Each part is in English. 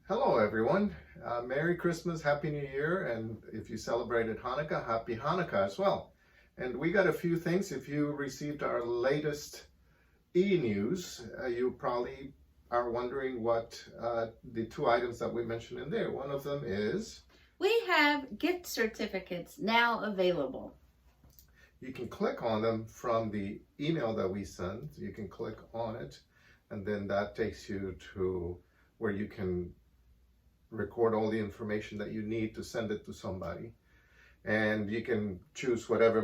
Hello everyone. Merry Christmas, Happy New Year, and if you celebrated Hanukkah, Happy Hanukkah as well. And we got a few things. If you received our latest e-news, you probably are wondering what the two items that we mentioned in there. One of them is... We have gift certificates now available. You can click on them from the email that we send. You can click on it, and then that takes you to where you can record all the information that you need to send it to somebody. And you can choose whatever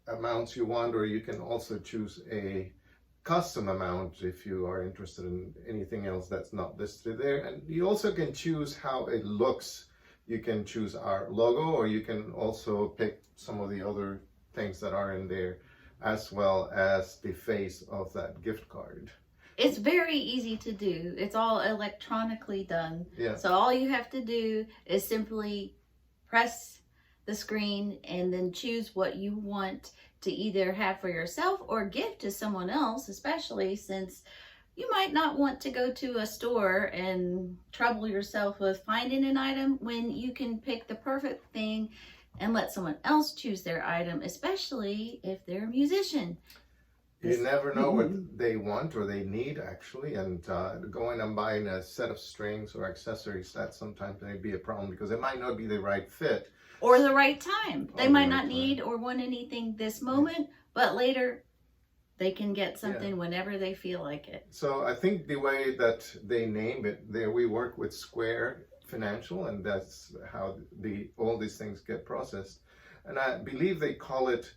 amounts you want, or you can also choose a custom amount if you are interested in anything else that's not listed there. And you also can choose how it looks. You can choose our logo, or you can also pick some of the other things that are in there, as well as the face of that gift card. It's very easy to do. It's all electronically done. Yeah. So all you have to do is simply press the screen and then choose what you want to either have for yourself or give to someone else, especially since you might not want to go to a store and trouble yourself with finding an item when you can pick the perfect thing and let someone else choose their item, especially if they're a musician. You never know what they want or they need, actually, and going and buying a set of strings or accessories, that sometimes may be a problem because it might not be the right fit. Or the right time. They might not need or want anything this moment, but later they can get something whenever they feel like it. So I think the way that they name it, there we work with Square Financial, and that's how all these things get processed. And I believe they call it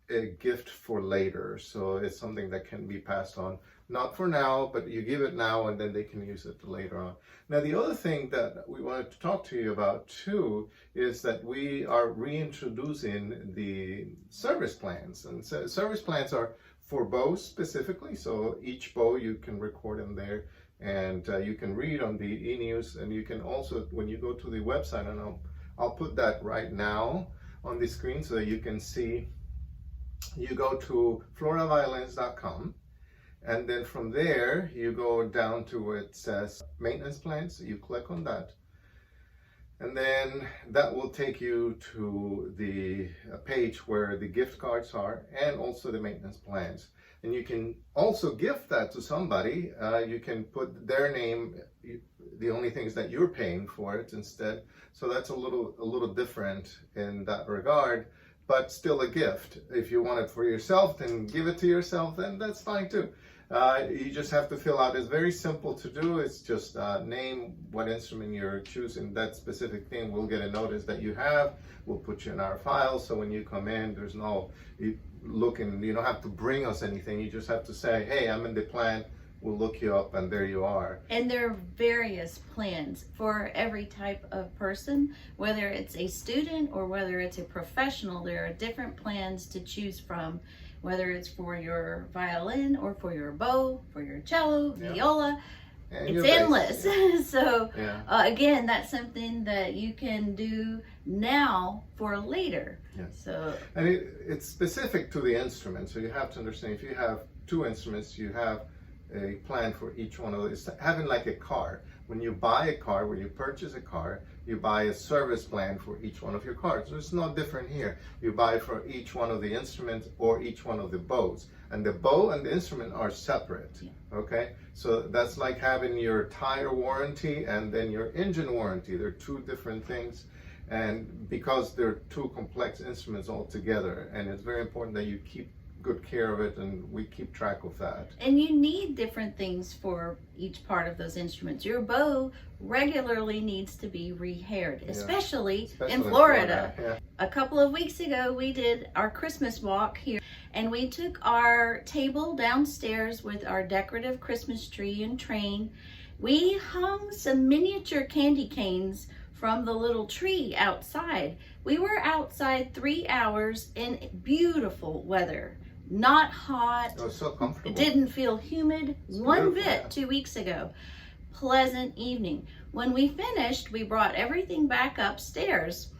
a gift for later, so it's something that can be passed on, not for now, but you give it now and then they can use it later on. Now, the other thing that we wanted to talk to you about too is that we are reintroducing the service plans, and so service plans are for bows specifically, so each bow you can record in there, and you can read on the e-news, and you can also, when you go to the website, and I'll put that right now on the screen so that you can see. You go to FloridaViolins.com, and then from there you go down to where it says maintenance plans. You click on that, and then that will take you to the page where the gift cards are and also the maintenance plans. And you can also gift that to somebody. You can put their name. The only thing is that you're paying for it instead. So that's a little different in that regard, but still a gift. If you want it for yourself, then give it to yourself, then that's fine too. You just have to fill out. It's very simple to do. It's just name what instrument you're choosing, that specific thing. We'll get a notice that you have. We'll put you in our file, so when you come in, there's no looking. You don't have to bring us anything. You just have to say, hey, I'm in the plan. We'll look you up, and there you are. And there are various plans for every type of person, whether it's a student or whether it's a professional. There are different plans to choose from, whether it's for your violin or for your bow, for your cello, viola. And it's endless. So again, that's something that you can do now for later. So, and it's specific to the instrument. So you have to understand, if you have two instruments, you have a plan for each one of those. It's having like a car. When you buy a car, when you purchase a car, you buy a service plan for each one of your cars. So it's no different here. You buy for each one of the instruments or each one of the bows. And the bow and the instrument are separate, okay? So that's like having your tire warranty and then your engine warranty. They're two different things. And because they're two complex instruments altogether, and it's very important that you keep good care of it, and we keep track of that. And you need different things for each part of those instruments. Your bow regularly needs to be re-haired, especially in Florida. A couple of weeks ago, we did our Christmas walk here, and we took our table downstairs with our decorative Christmas tree and train. We hung some miniature candy canes from the little tree outside. We were outside 3 hours in beautiful weather. Not hot. It was so comfortable. It didn't feel humid one bit 2 weeks ago. Pleasant evening. When we finished, we brought everything back upstairs,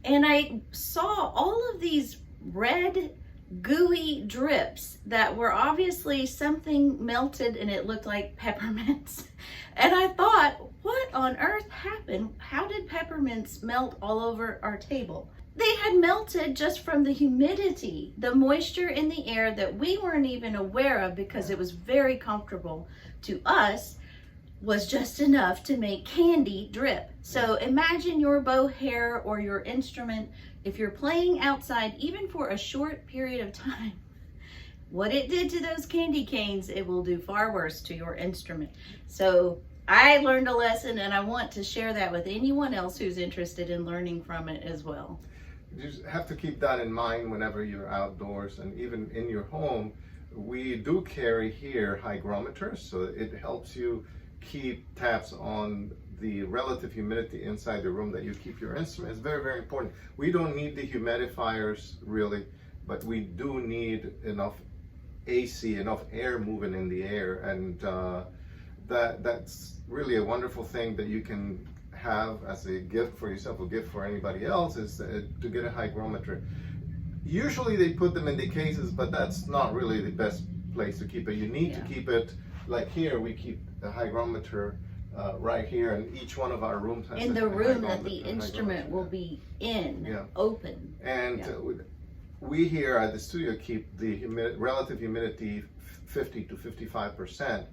and I saw all of these red gooey drips that were obviously something melted, and it looked like peppermints. And I thought, what on earth happened? How did peppermints melt all over our table? They had melted just from the humidity, the moisture in the air that we weren't even aware of because it was very comfortable to us, was just enough to make candy drip. So imagine your bow hair or your instrument, if you're playing outside, even for a short period of time, what it did to those candy canes, it will do far worse to your instrument. So I learned a lesson, and I want to share that with anyone else who's interested in learning from it as well. You just have to keep that in mind whenever you're outdoors, and even in your home. We do carry here hygrometers, so it helps you keep tabs on the relative humidity inside the room that you keep your instrument. It's very, very important. We don't need the humidifiers really, but we do need enough AC, enough air moving in the air, and that's really a wonderful thing that you can have as a gift for yourself, a gift for anybody else, is to get a hygrometer. Usually they put them in the cases, but that's not really the best place to keep it. You need to keep it, like here we keep the hygrometer right here, and each one of our rooms has in the room that the instrument will be in, open. And we here at the studio keep the relative humidity 50 to 55%,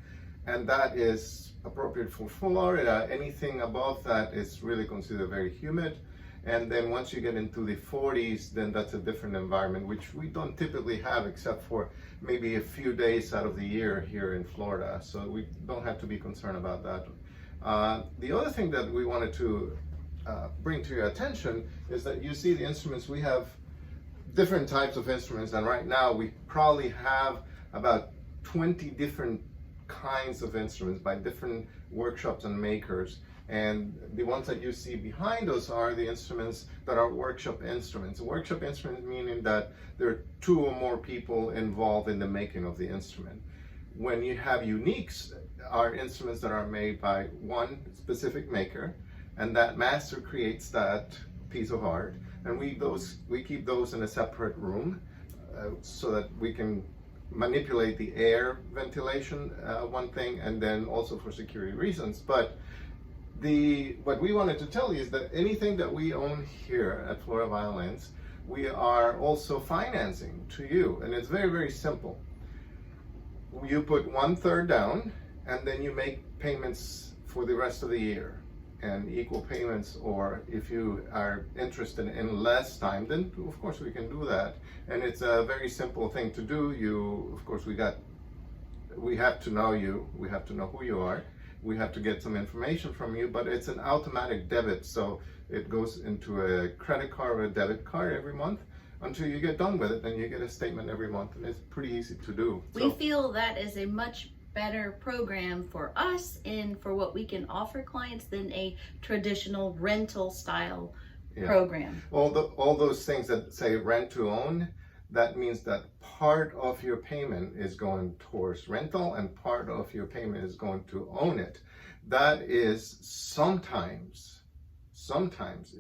and that is appropriate for Florida. Anything above that is really considered very humid. And then once you get into the 40s, then that's a different environment, which we don't typically have except for maybe a few days out of the year here in Florida. So we don't have to be concerned about that. The other thing that we wanted to bring to your attention is that you see the instruments. We have different types of instruments, and right now we probably have about 20 different kinds of instruments by different workshops and makers. And the ones that you see behind us are the instruments that are workshop instruments. Workshop instruments meaning that there are 2 or more people involved in the making of the instrument. When you have uniques, are instruments that are made by one specific maker, and that master creates that piece of art. And we keep those in a separate room so that we can manipulate the air ventilation, one thing, and then also for security reasons. But what we wanted to tell you is that anything that we own here at Florida Violins, we are also financing to you, and it's very, very simple. You put 1/3 down, and then you make payments for the rest of the year, and equal payments, or if you are interested in less time, then of course we can do that. And it's a very simple thing to do. Of course, we have to know you, we have to know who you are, we have to get some information from you, but it's an automatic debit, so it goes into a credit card or a debit card every month until you get done with it. Then you get a statement every month, and it's pretty easy to do. We feel that is a much better program for us and for what we can offer clients than a traditional rental style program. All those things that say rent to own, that means that part of your payment is going towards rental and part of your payment is going to own it. That is sometimes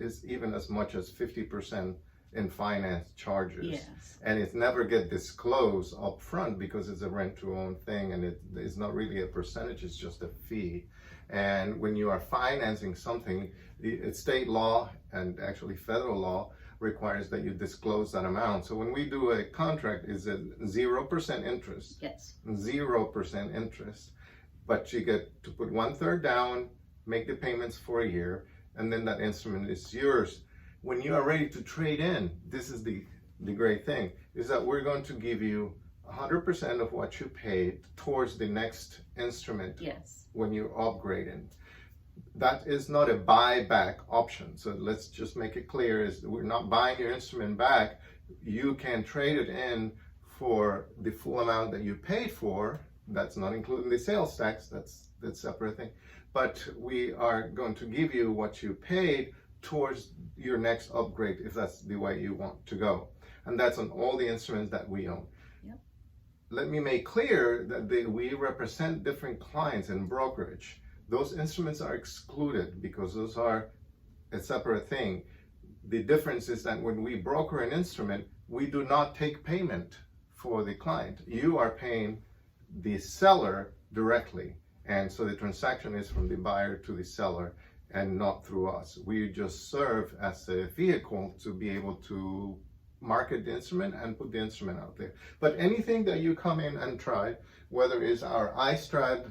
is even as much as 50% in finance charges. Yes. And it never get disclosed up front because it's a rent to own thing, and it is not really a percentage, it's just a fee. And when you are financing something, it's state law and actually federal law requires that you disclose that amount. So when we do a contract, it's a 0% interest. Yes. 0% interest. But you get to put 1/3 down, make the payments for a year, and then that instrument is yours. When you are ready to trade in, this is the great thing, is that we're going to give you 100% of what you paid towards the next instrument. Yes. When you're upgrading. That is not a buyback option. So let's just make it clear, is we're not buying your instrument back. You can trade it in for the full amount that you paid for. That's not including the sales tax, that's a separate thing. But we are going to give you what you paid towards your next upgrade, if that's the way you want to go. And that's on all the instruments that we own. Yep. Let me make clear that we represent different clients in brokerage. Those instruments are excluded because those are a separate thing. The difference is that when we broker an instrument, we do not take payment for the client. You are paying the seller directly. And so the transaction is from the buyer to the seller. and not through us. We just serve as a vehicle to be able to market the instrument and put the instrument out there. But anything that you come in and try, whether it's our iStrad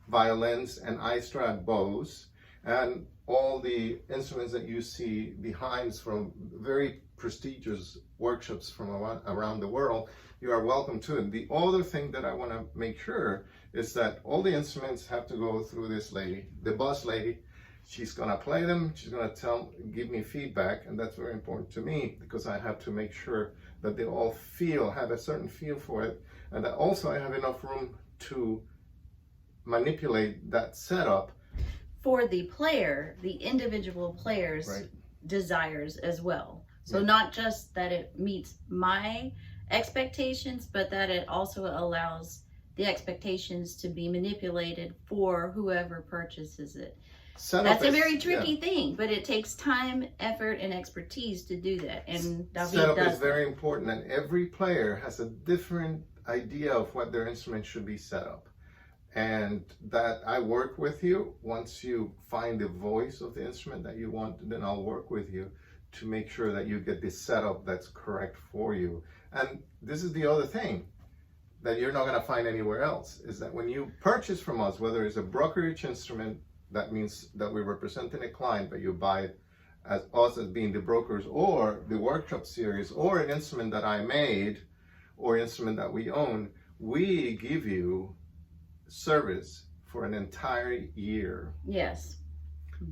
violins and iStrad bows, and all the instruments that you see behind from very prestigious workshops from around the world, you are welcome to it. The other thing that I want to make sure is that all the instruments have to go through this lady, the boss lady. She's going to play them, she's going to give me feedback, and that's very important to me because I have to make sure that they all have a certain feel for it, and that also I have enough room to manipulate that setup for the player, the individual player's right. desires as well. So not just that it meets my expectations, but that it also allows the expectations to be manipulated for whoever purchases it. That's a very tricky thing, but it takes time, effort, and expertise to do that. And David setup does is very important, and every player has a different idea of what their instrument should be set up. And that I work with you. Once you find the voice of the instrument that you want, then I'll work with you to make sure that you get the setup that's correct for you. And this is the other thing that you're not going to find anywhere else, is that when you purchase from us, whether it's a brokerage instrument, that means that we're representing a client, but you buy it as us as being the brokers, or the workshop series, or an instrument that I made, or instrument that we own, we give you service for an entire year. Yes.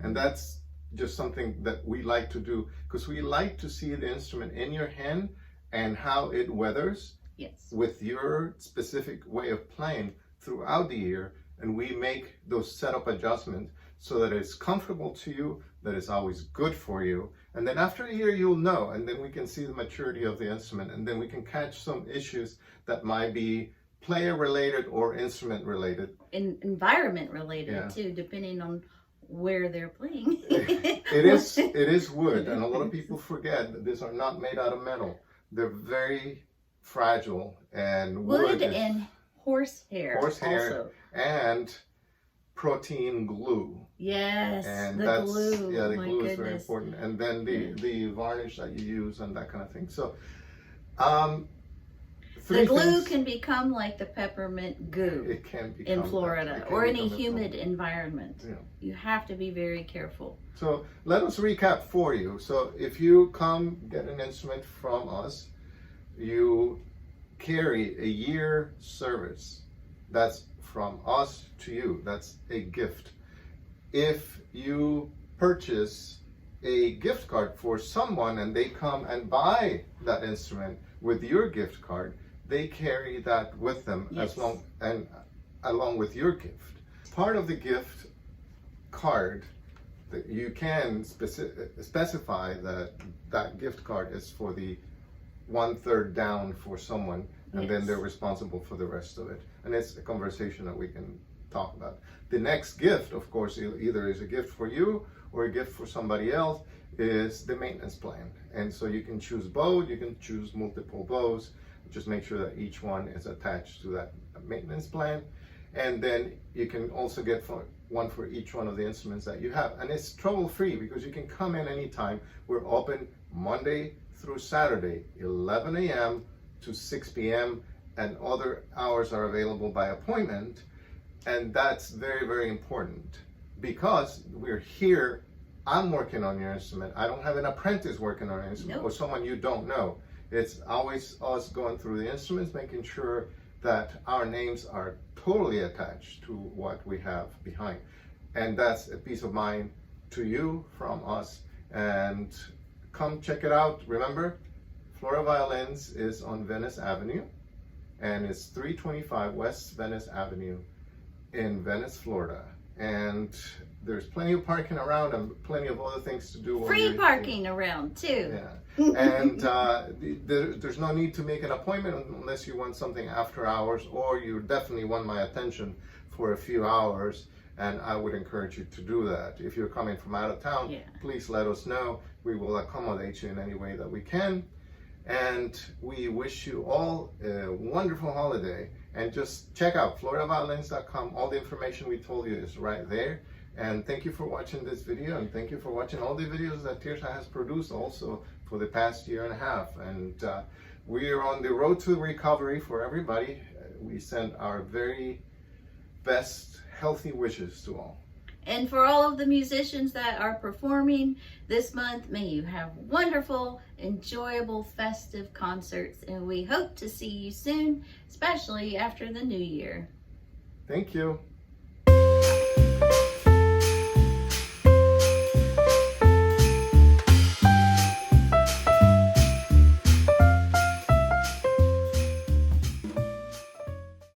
And that's just something that we like to do, because we like to see the instrument in your hand and how it weathers with your specific way of playing throughout the year. And we make those setup adjustments so that it's comfortable to you, that it's always good for you. And then after a year, you'll know, and then we can see the maturity of the instrument, and then we can catch some issues that might be player related or instrument related. Environment related too, depending on where they're playing. It is wood, and a lot of people forget that these are not made out of metal. They're very fragile, and wood and horsehair also. And protein glue. Yes, and the glue. Yeah, the glue is very important. And then the varnish that you use and that kind of thing. So the glue can become like the peppermint goo. It can become in Florida or in a humid environment. Yeah. You have to be very careful. So let us recap for you. So if you come get an instrument from us, you carry a year service. That's from us to you. That's a gift. If you purchase a gift card for someone and they come and buy that instrument with your gift card, they carry that with them along with your gift. Part of the gift card, that you can specify that gift card is for the 1/3 down for someone, and then they're responsible for the rest of it. And it's a conversation that we can talk about. The next gift, of course, either is a gift for you or a gift for somebody else, is the maintenance plan. And so you can choose both, you can choose multiple bows. Just make sure that each one is attached to that maintenance plan. And then you can also get one for each one of the instruments that you have. And it's trouble-free because you can come in anytime. We're open Monday through Saturday, 11 a.m. to 6 p.m. and other hours are available by appointment. And that's very, very important because we're here. I'm working on your instrument. I don't have an apprentice working on an instrument or someone you don't know. It's always us going through the instruments, making sure that our names are totally attached to what we have behind. And that's a peace of mind to you from us. And come check it out. Remember, Flora Violins is on Venice Avenue, and it's 325 West Venice Avenue in Venice, Florida. And there's plenty of parking around and plenty of other things to do. Free parking around too. Yeah. And there's no need to make an appointment unless you want something after hours, or you definitely want my attention for a few hours. And I would encourage you to do that. If you're coming from out of town, please let us know. We will accommodate you in any way that we can. And we wish you all a wonderful holiday. And just check out FloridaViolins.com. All the information we told you is right there. And thank you for watching this video, and thank you for watching all the videos that Tirsa has produced also for the past year and a half. And we are on the road to recovery for everybody. We send our very best healthy wishes to all. And for all of the musicians that are performing this month, may you have wonderful, enjoyable, festive concerts. And we hope to see you soon, especially after the new year. Thank you.